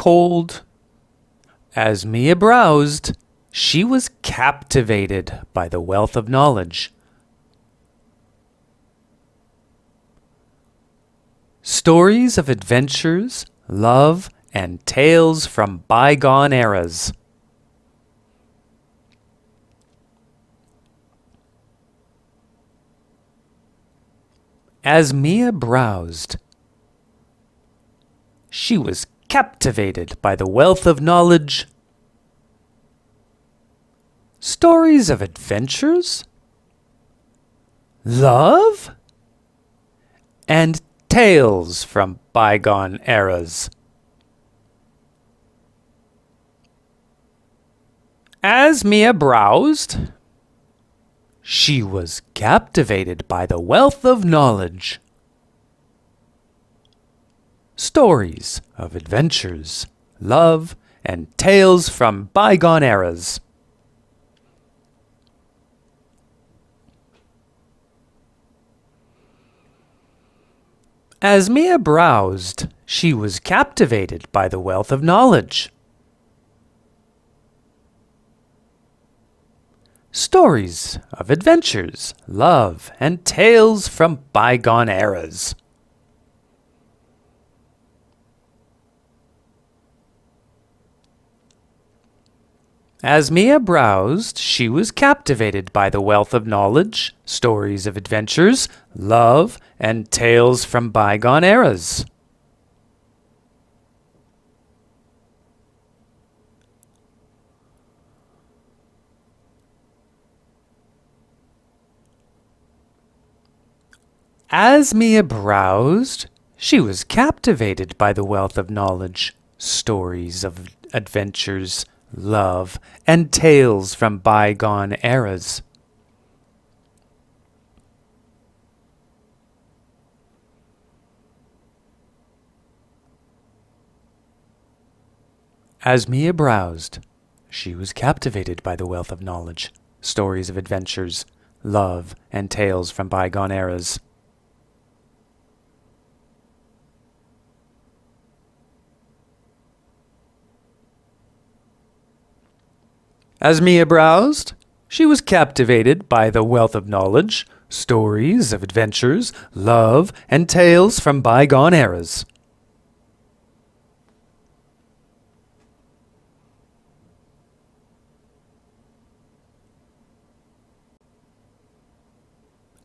cold. As Mia browsed, she was captivated by the wealth of knowledge. Stories of adventures, love, and tales from bygone eras. As Mia browsed, she was captivated by the wealth of knowledge. Stories of adventures, love, and tales from bygone eras. As Mia browsed, she was captivated by the wealth of knowledge. Stories of adventures, love, and tales from bygone eras. As Mia browsed, she was captivated by the wealth of knowledge. Stories of adventures, love, and tales from bygone eras. As Mia browsed, she was captivated by the wealth of knowledge, stories of adventures, love, and tales from bygone eras. As Mia browsed, she was captivated by the wealth of knowledge, stories of adventures, love, and tales from bygone eras. As Mia browsed, she was captivated by the wealth of knowledge, stories of adventures, love, and tales from bygone eras. As Mia browsed, she was captivated by the wealth of knowledge, stories of adventures, love, and tales from bygone eras.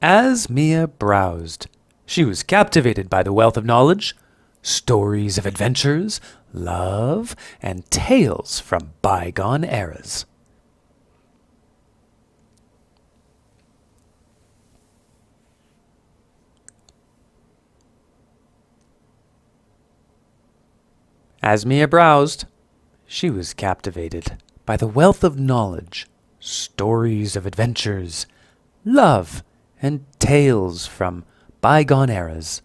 As Mia browsed, she was captivated by the wealth of knowledge, stories of adventures, love, and tales from bygone eras. As Mia browsed, she was captivated by the wealth of knowledge, stories of adventures, love, and tales from bygone eras.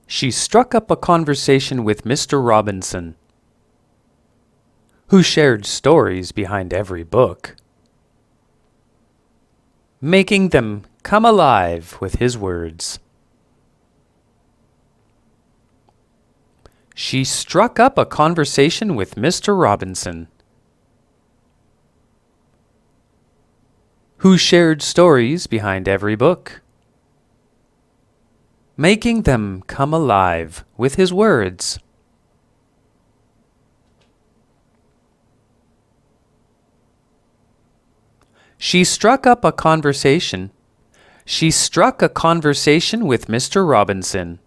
She struck up a conversation with Mr. Robinson, who shared stories behind every book, making them come alive with his words. She struck up a conversation with Mr. Robinson, who shared stories behind every book, making them come alive with his words. She struck up a conversation. She struck a conversation with Mr. Robinson,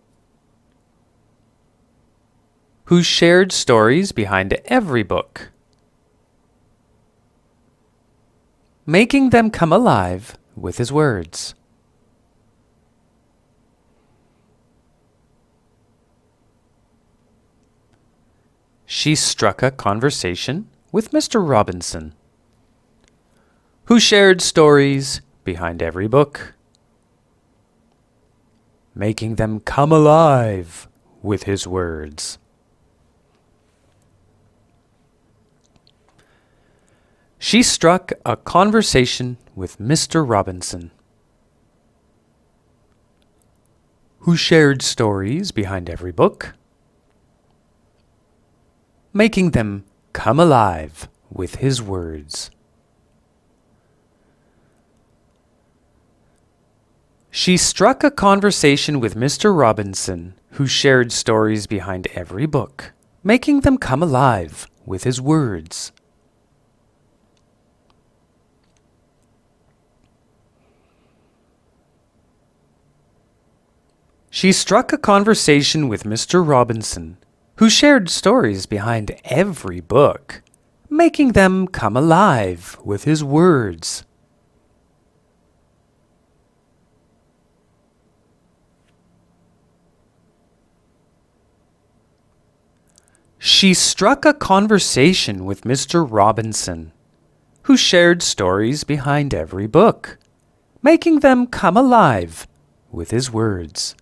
who shared stories behind every book, making them come alive with his words. She struck a conversation with Mr. Robinson, who shared stories behind every book, making them come alive with his words. She struck a conversation with Mr. Robinson, who shared stories behind every book, making them come alive with his words. She struck a conversation with Mr. Robinson, who shared stories behind every book, making them come alive with his words. She struck a conversation with Mr. Robinson, who shared stories behind every book, making them come alive with his words. She struck a conversation with Mr. Robinson, who shared stories behind every book, making them come alive with his words.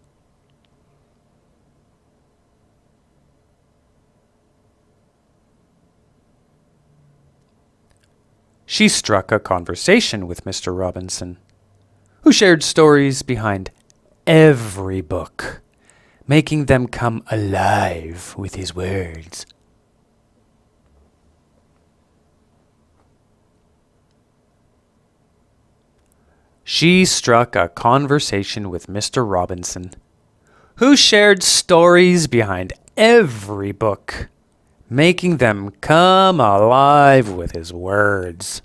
She struck a conversation with Mr. Robinson, who shared stories behind every book, making them come alive with his words. She struck a conversation with Mr. Robinson, who shared stories behind every book, making them come alive with his words.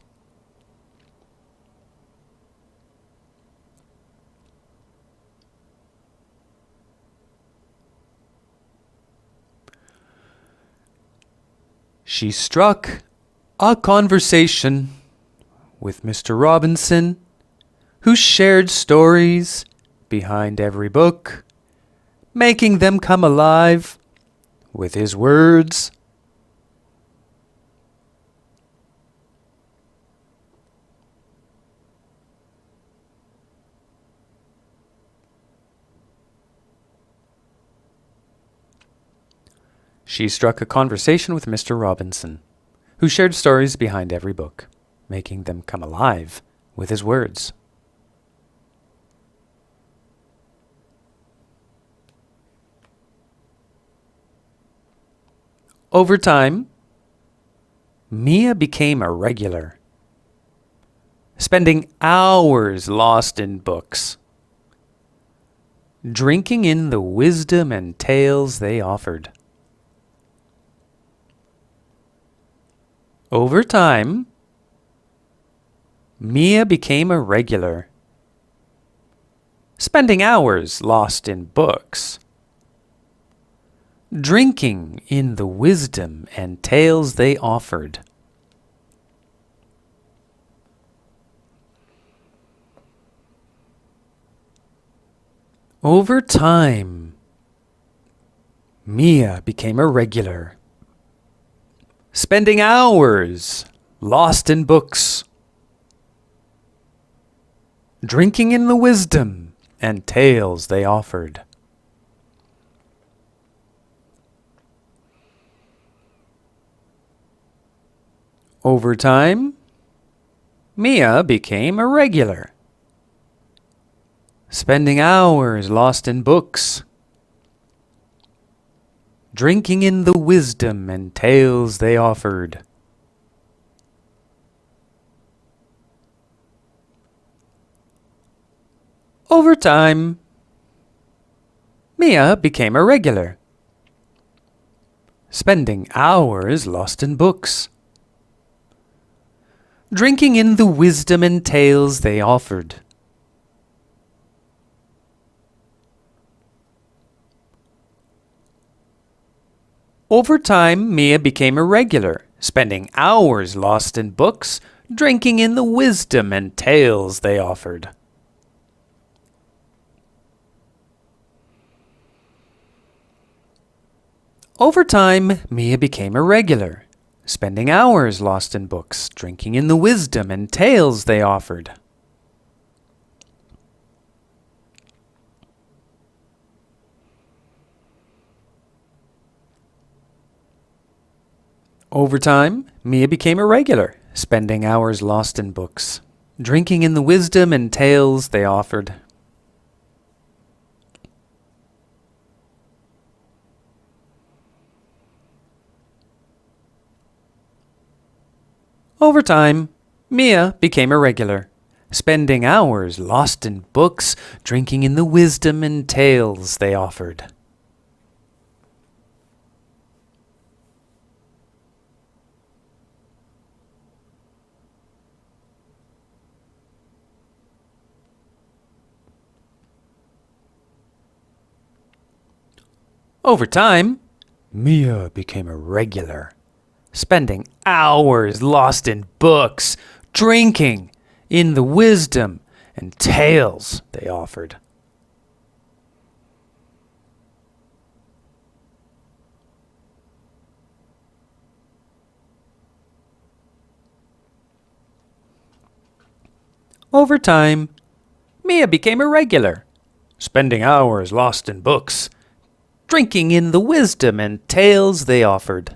She struck a conversation with Mr. Robinson, who shared stories behind every book, making them come alive with his words. She struck a conversation with Mr. Robinson, who shared stories behind every book, making them come alive with his words. Over time, Mia became a regular, spending hours lost in books, drinking in the wisdom and tales they offered. Over time, Mia became a regular, spending hours lost in books, drinking in the wisdom and tales they offered. Over time, Mia became a regular, spending hours lost in books, drinking in the wisdom and tales they offered. Over time, Mia became a regular, spending hours lost in books, drinking in the wisdom and tales they offered. Over time, Mia became a regular, spending hours lost in books, drinking in the wisdom and tales they offered. Over time, Mia became a regular, spending hours lost in books, drinking in the wisdom and tales they offered. Over time, Mia became a regular, spending hours lost in books, drinking in the wisdom and tales they offered. Over time, Mia became a regular, spending hours lost in books, drinking in the wisdom and tales they offered. Over time, Mia became a regular, spending hours lost in books, drinking in the wisdom and tales they offered. Over time, Mia became a regular, spending hours lost in books, drinking in the wisdom and tales they offered. Over time, Mia became a regular, spending hours lost in books, drinking in the wisdom and tales they offered.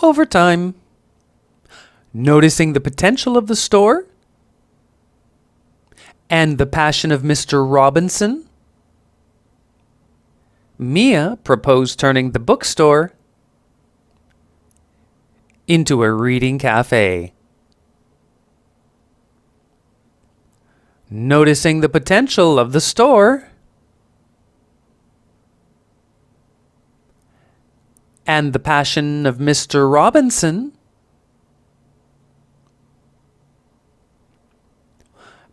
Over time, noticing the potential of the store and the passion of Mr. Robinson, Mia proposed turning the bookstore into a reading cafe. Noticing the potential of the store and the passion of Mr. Robinson,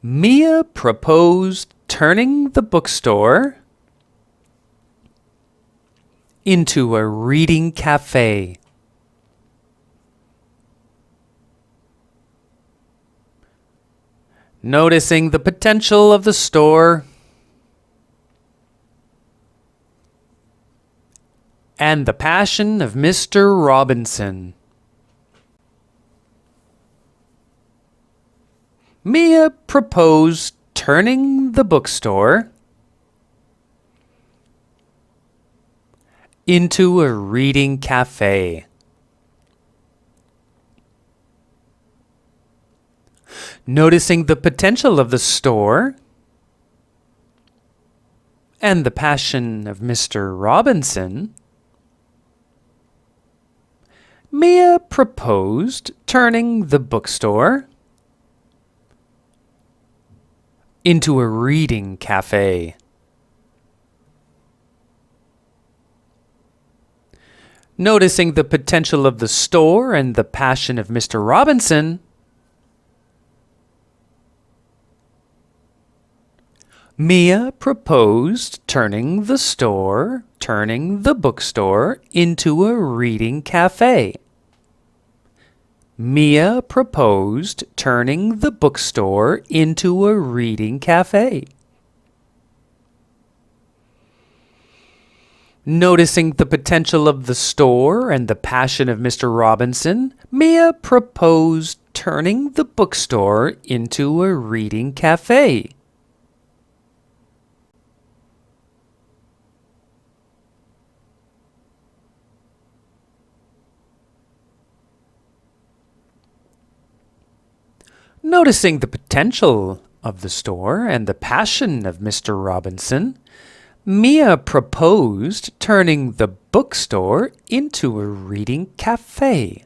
Mia proposed turning the bookstore into a reading cafe. Noticing the potential of the store and the passion of Mr. Robinson, Mia proposed turning the bookstore into a reading cafe. Noticing the potential of the store and the passion of Mr. Robinson, Mia proposed turning the bookstore into a reading cafe. Noticing the potential of the store and the passion of Mr. Robinson, Mia proposed turning the bookstore into a reading cafe. Mia proposed turning the bookstore into a reading cafe. Noticing the potential of the store and the passion of Mr. Robinson, Mia proposed turning the bookstore into a reading cafe. Noticing the potential of the store and the passion of Mr. Robinson, Mia proposed turning the bookstore into a reading cafe.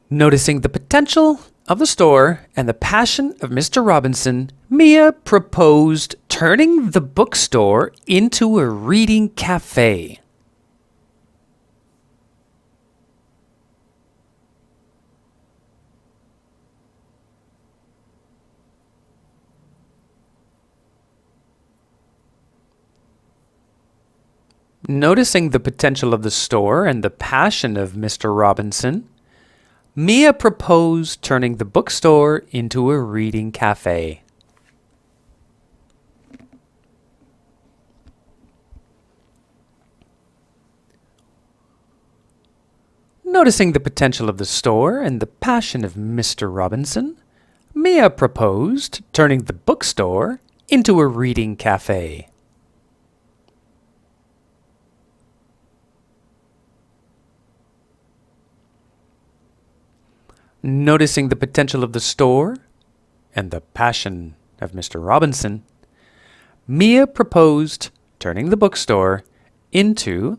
Noticing the potential of the store and the passion of Mr. Robinson, Mia proposed turning the bookstore into a reading cafe. Noticing the potential of the store and the passion of Mr. Robinson, Mia proposed turning the bookstore into a reading cafe. Noticing the potential of the store and the passion of Mr. Robinson, Mia proposed turning the bookstore into a reading cafe. Noticing the potential of the store and the passion of Mr. Robinson, Mia proposed turning the bookstore into